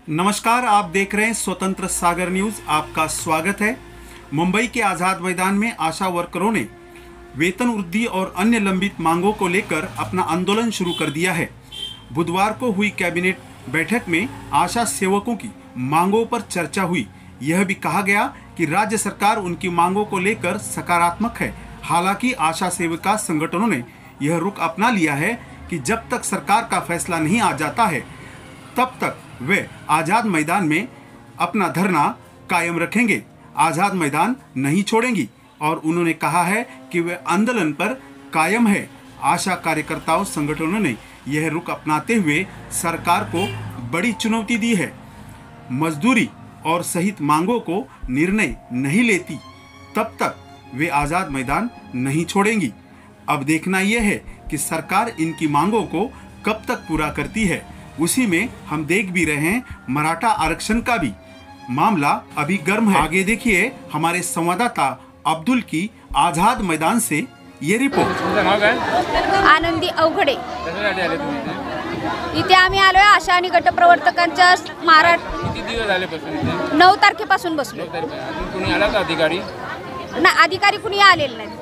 नमस्कार, आप देख रहे हैं स्वतंत्र सागर न्यूज। आपका स्वागत है। मुंबई के आजाद मैदान में आशा वर्करों ने वेतन वृद्धि और अन्य लंबित मांगों को लेकर अपना आंदोलन शुरू कर दिया है। बुधवार को हुई कैबिनेट बैठक में आशा सेवकों की मांगों पर चर्चा हुई। यह भी कहा गया कि राज्य सरकार उनकी मांगों को लेकर सकारात्मक है। हालांकि आशा सेविका संगठनों ने यह रुख अपना लिया है कि जब तक सरकार का फैसला नहीं आ जाता है तब तक वे आज़ाद मैदान में अपना धरना कायम रखेंगे, आज़ाद मैदान नहीं छोड़ेंगी और उन्होंने कहा है कि वे आंदोलन पर कायम है। आशा कार्यकर्ताओं संगठनों ने यह रुख अपनाते हुए सरकार को बड़ी चुनौती दी है। मजदूरी और सहित मांगों को निर्णय नहीं लेती तब तक वे आज़ाद मैदान नहीं छोड़ेंगी। अब देखना यह है कि सरकार इनकी मांगों को कब तक पूरा करती है। उसी में हम देख भी रहे हैं मराठा आरक्षण का भी मामला अभी गर्म है। आगे देखिए हमारे संवाददाता अब्दुल की आझाद मैदान से ये रिपोर्ट। आनंदी अवघडे इथे आम्ही आलोय आशा आणि गट प्रवर्तकांच्या किती दिवस झाले 9 तारखेपासून बसलो। कोणी आला का अधिकारी? ना अधिकारी कुणी आलेले नाही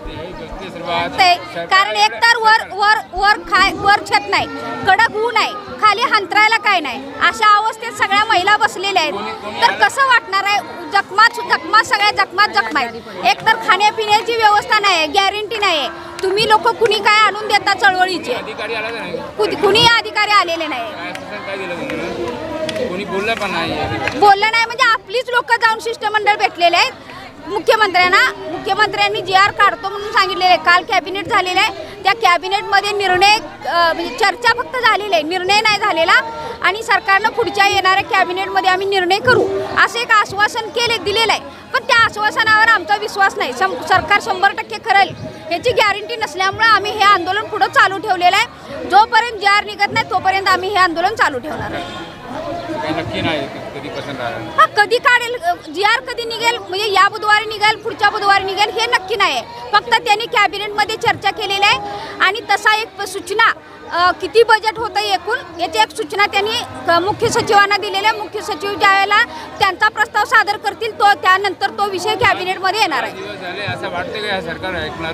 कारण एकतर वर छत नाही, कडक ऊन आहे, खाली हंतरायला काय नाही, अशा अवस्थेत सगळ्या महिला बसलेल्या आहेत। तर कसं वाटणार आहे? जखमा सगळ्या जखमा आहेत। एकतर खाण्यापिण्याची व्यवस्था नाही, गॅरंटी नाही। तुम्ही लोक कुणी काय आणून देता चळवळीचे? कुणी अधिकारी आलेले नाही। बोललं नाही म्हणजे आपलीच लोक जाऊन शिष्टमंडळ भेटलेले आहेत। मुख्यमंत्र्यांनी GR काढतो म्हणून सांगितलेले। काल कॅबिनेट झालेले आहे, त्या कॅबिनेटमध्ये निर्णय म्हणजे चर्चा फक्त झालेली आहे, निर्णय नाही झालेला आणि सरकारनं पुढच्या येणाऱ्या कॅबिनेटमध्ये आम्ही निर्णय करू असे एक आश्वासन दिलेलं आहे। पण त्या आश्वासनावर आमचा विश्वास नाही। सरकार 100% करेल याची गॅरंटी नसल्यामुळे आम्ही हे आंदोलन पुढे चालू ठेवलेलं आहे। जोपर्यंत GR निघत नाही तोपर्यंत आम्ही हे आंदोलन चालू ठेवणार आहे। कधी काढेल GR, कधी निघेल म्हणजे या बुधवारी निघेल, पुढच्या बुधवारी निघेल हे नक्की नाही। फक्त त्यांनी कॅबिनेटमध्ये चर्चा केलेली आहे आणि तसा एक सूचना किती बजेट होतं एकूण याची एक सूचना त्यांनी मुख्य सचिवांना दिलेली आहे। मुख्य सचिव ज्यावेळेला त्यांचा प्रस्ताव सादर करतील तो त्यानंतर तो विषय कॅबिनेटमध्ये येणार आहे। असं वाटतं का सरकार ऐकणार?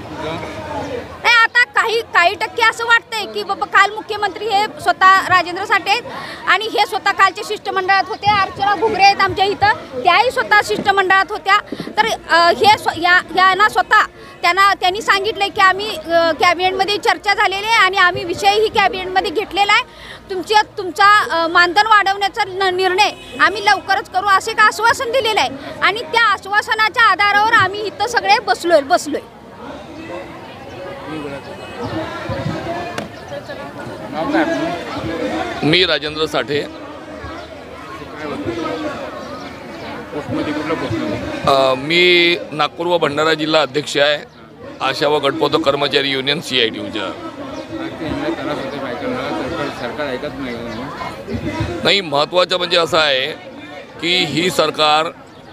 नाही, आता काही टक्के असं वाटतंय की बाबा काल मुख्यमंत्री हे स्वतः राजेंद्र साठे आहेत आणि हे स्वतः कालच्या शिष्टमंडळात होते। अर्चना घुगरे आहेत आमच्या इथं, त्याही स्वतः शिष्टमंडळात होत्या। तर हे यांना स्वतः त्यांनी सांगितलं की आम्ही कॅबिनेटमध्ये चर्चा झालेली आहे आणि आम्ही विषयही कॅबिनेटमध्ये घेतलेला आहे। तुमचा मानधन वाढवण्याचा निर्णय आम्ही लवकरच करू असे एक आश्वासन दिलेलं आहे आणि त्या आश्वासनाच्या आधारावर आम्ही इथं सगळे बसलोय। मी राजेंद्र साठे, मी नागपूर व भंडारा जिल्हा अध्यक्ष आहे आशा व गटपोतो कर्मचारी युनियन CITUच्या। सरकार ऐकत नाही, महत्त्वाचं म्हणजे असं आहे की ही सरकार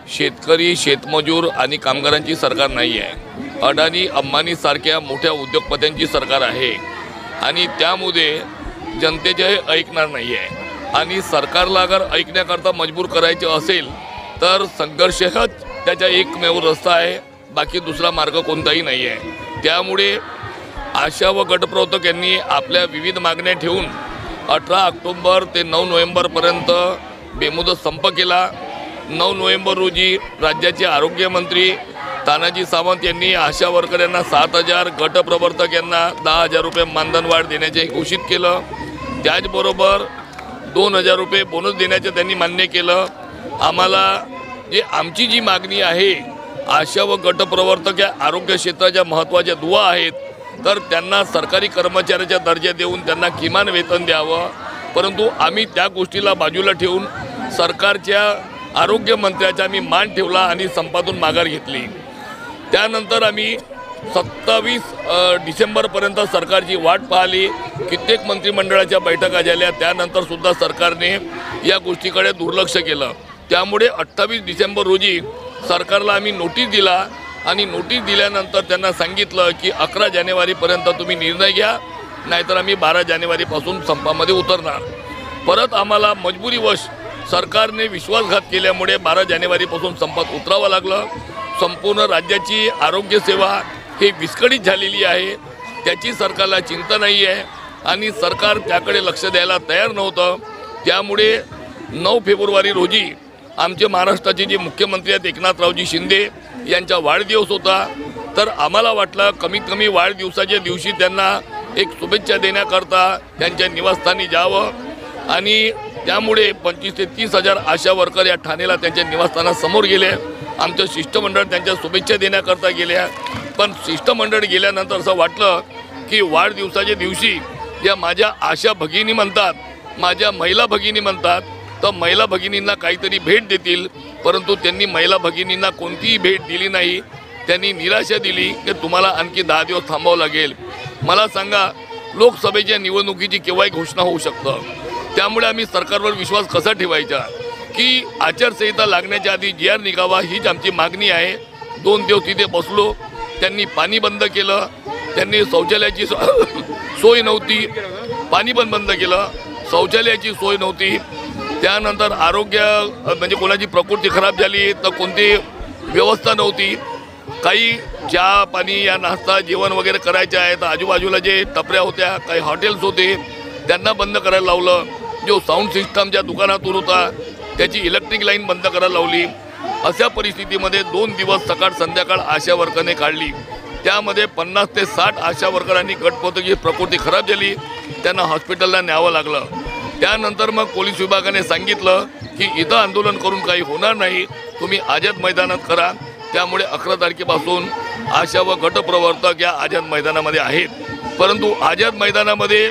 शेतकरी, शेतमजूर आणि कामगारांची सरकार नाही आहे। अडाणी अंबानी सारख्या मोठ्या उद्योगपत्यांची सरकार आहे आणि त्यामुळे जनतेचे हे ऐकणार नाही आहे आणि सरकारला अगर ऐकण्याकरता मजबूर करायचे असेल तर संघर्ष हाच त्याचा एकमेव रस्ता आहे, बाकी दुसरा मार्ग कोणताही नाही आहे। त्यामुळे आशा व गटप्रवर्तक यांनी आपल्या विविध मागण्या ठेवून 18 ऑक्टोबर ते 9 नोव्हेंबरपर्यंत बेमुदत संप केला। 9 नोव्हेंबर रोजी राज्याचे आरोग्यमंत्री तानाजी सावंत यांनी आशा वर्कर यांना 7,000, गटप्रवर्तक यांना 10,000 रुपये मानधन वाढ देण्याचे घोषित केलं। त्याचबरोबर 2,000 रुपये बोनस देण्याचे त्यांनी मान्य केलं। आम्हाला आमची जी मागणी आहे, आशा व गटप्रवर्तक या आरोग्य क्षेत्राच्या महत्त्वाच्या दुवा आहेत, तर त्यांना सरकारी कर्मचाऱ्याचा दर्जा देऊन त्यांना किमान वेतन द्यावं। परंतु आम्ही त्या गोष्टीला बाजूला ठेवून सरकारच्या आरोग्यमंत्र्याचा आम्ही मान ठेवला आणि संपातून माघार घेतली। त्यानंतर आम्ही 27 डिसेंबरपर्यंत सरकारची वाट पाहिली। कित्येक मंत्रिमंडळाच्या बैठका झाल्या, त्यानंतर सुद्धा सरकारने या गोष्टीकडे दुर्लक्ष केलं। त्यामुळे 28 डिसेंबर रोजी सरकारला आम्ही नोटीस दिला आणि नोटीस दिल्यानंतर त्यांना सांगितलं की 11 जानेवारीपर्यंत तुम्ही निर्णय घ्या, नाहीतर आम्ही 12 जानेवारीपासून संपामध्ये उतरणार। परत आम्हाला मजबुरीवश सरकारने विश्वासघात केल्यामुळे 12 जानेवारीपासून संपात उतरावं लागलं. संपूर्ण राज्याची आरोग्य सेवा ही विस्कळीत झालेली आहे. त्याची सरकारला चिंता नाही आहे आणि सरकार त्याकडे लक्ष द्यायला तयार नव्हतं. त्यामुळे 9 फेब्रुवारी रोजी आमचे महाराष्ट्राचे जे मुख्यमंत्री आहेत एकनाथरावजी शिंदे यांचा वाढदिवस होता. तर आम्हाला वाटलं कमीत कमी वाढदिवसाच्या दिवशी त्यांना एक शुभेच्छा देण्याकरता त्यांच्या निवासस्थानी जावं आणि त्यामुळे 25 ते 30 हजार आशा वर्कर या ठाणेला त्यांच्या निवासस्थानासमोर गेले. आमचं शिष्टमंडळ त्यांच्या शुभेच्छा देण्याकरता गेल्या. पण शिष्टमंडळ गेल्यानंतर असं वाटलं की वाढदिवसाच्या दिवशी या माझ्या आशा भगिनी म्हणतात, माझ्या महिला भगिनी म्हणतात, तर महिला भगिनींना काहीतरी भेट देतील. परंतु त्यांनी महिला भगिनींना कोणतीही भेट दिली नाही. त्यांनी निराशा दिली की तुम्हाला आणखी 10 दिवस थांबावं लागेल. मला सांगा, लोकसभेच्या निवडणुकीची केव्हाही घोषणा होऊ शकतं. त्यामुळे आम्ही सरकारवर विश्वास कसा ठेवायचा की आचारसंहिता लागण्याच्या आधी GR निघावा हीच आमची मागणी आहे. 2 दिवस तिथे बसलो. त्यांनी पाणी बंद केलं, त्यांनी शौचालयाची सोय नव्हती, पाणी पण बंद केलं, शौचालयाची सोय नव्हती. त्यानंतर आरोग्य म्हणजे कोणाची प्रकृती खराब झाली तर कोणती व्यवस्था नव्हती. काही चहा पाणी या नाश्ता जेवण वगैरे करायचे आहे तर आजूबाजूला जे टपऱ्या होत्या, काही हॉटेल्स होते, त्यांना बंद करायला लावलं. जो साऊंड सिस्टमच्या दुकानातून होता त्याची इलेक्ट्रिक लाईन बंद करायला लावली. अशा परिस्थितीमध्ये 2 दिवस सकाळ संध्याकाळ आशा वर्करने काढली. त्यामध्ये 50 ते 60 आशा वर्करांनी गटपोतची प्रकृती खराब झाली, त्यांना हॉस्पिटलला न्यावं लागलं. त्यानंतर मग पोलीस विभागाने सांगितलं की इथं आंदोलन करून काही होणार नाही, तुम्ही आझाद मैदानात करा. त्यामुळे 11 तारखेपासून आशा व गटप्रवर्तक या आझाद मैदानामध्ये आहेत. परंतु आझाद मैदानामध्ये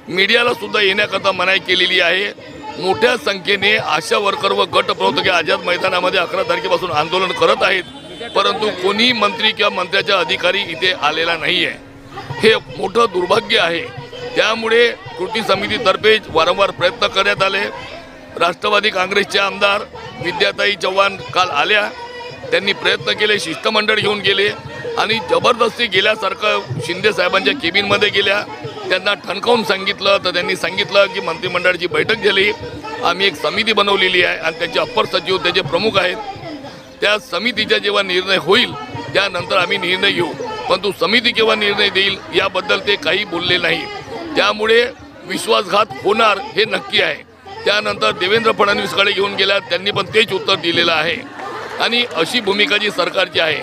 मीडियाला सुद्धा येण्याकरता मनाई केलेली आहे. मोठ्या संख्येने आशा वर्कर व गटप्रवर्तक या आझाद मैदानामध्ये 11 तारखेपासून आंदोलन करत आहेत. परंतु कोणी मंत्री किंवा मंत्र्याचा अधिकारी इथे आलेला नाही आहे. हे मोठं दुर्भाग्य आहे. त्यामुळे कृती समितीतर्फे वारंवार प्रयत्न करण्यात आले. राष्ट्रवादी काँग्रेसचे आमदार विद्याताई चव्हाण काल आल्या, त्यांनी प्रयत्न केले, शिष्टमंडळ घेऊन गेले आणि जबरदस्ती गेल्यासारखं शिंदे साहेबांच्या केबिनमध्ये गेल्या. त्यांना ठणकावून सांगितलं तर त्यांनी सांगितलं की मंत्रिमंडळाची बैठक झाली, आम्ही एक समिती बनवलेली आहे आणि त्याचे अप्पर सचिव त्याचे प्रमुख आहेत. त्या समितीचा जेव्हा निर्णय होईल त्यानंतर आम्ही निर्णय घेऊ. परंतु समिती केव्हा निर्णय देईल याबद्दल ते काही बोलले नाही. त्यामुळे विश्वासघात होणार हे नक्की आहे. त्यानंतर देवेंद्र फडणवीसकडे घेऊन गेल्या, त्यांनी पण तेच उत्तर दिलेलं आहे आणि अशी भूमिका जी सरकारची आहे